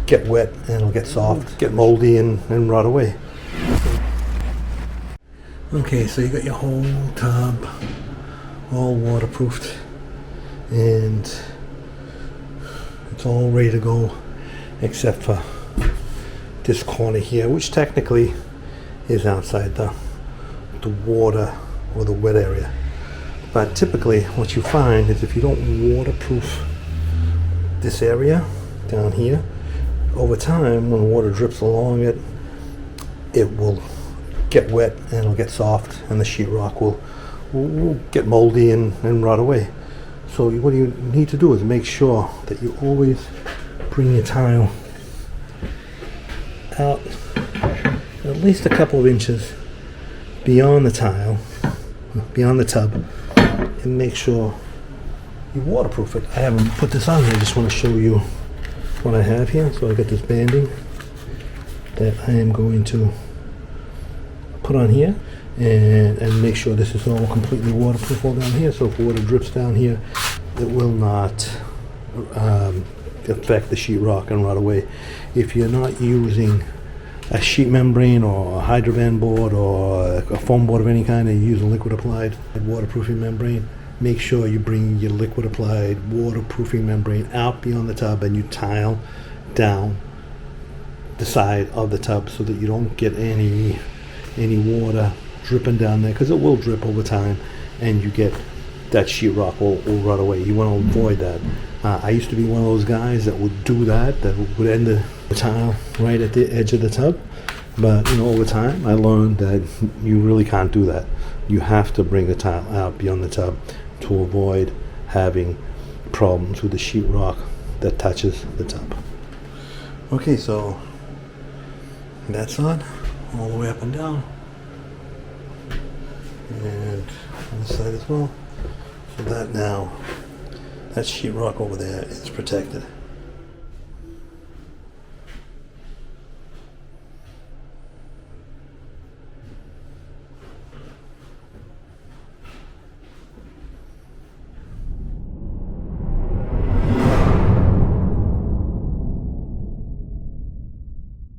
get wet and it'll get soft, get moldy and rot away. Okay, so you got your whole tub all waterproofed and it's all ready to go except for this corner here, which technically is outside the water or the wet area. But typically what you find is if you don't waterproof this area down here, over time when water drips along it, it will get wet and it'll get soft and the sheetrock will get moldy and rot away. So what you need to do is make sure that you always bring your tile out at least a couple of inches beyond the tile, beyond the tub, and make sure you waterproof it. I haven't put this on here, I just want to show you what I have here. So I got this banding that I am going to put on here and make sure this is all completely waterproof all down here, so if water drips down here it will not affect the sheetrock and rot away. If you're not using a sheet membrane or a hydrovan board or a foam board of any kind and you use a liquid applied waterproofing membrane, make sure you bring your liquid applied waterproofing membrane out beyond the tub and you tile down the side of the tub so that you don't get any water dripping down there, because it will drip over time and you get that sheetrock will rot away. You want to avoid that. I used to be one of those guys that would do that would end the tile right at the edge of the tub, but over time I learned that you really can't do that. You have to bring the tile out beyond the tub to avoid having problems with the sheetrock that touches the tub. Okay, so that's on all the way up and down, and on this side as well. So that sheetrock over there is protected.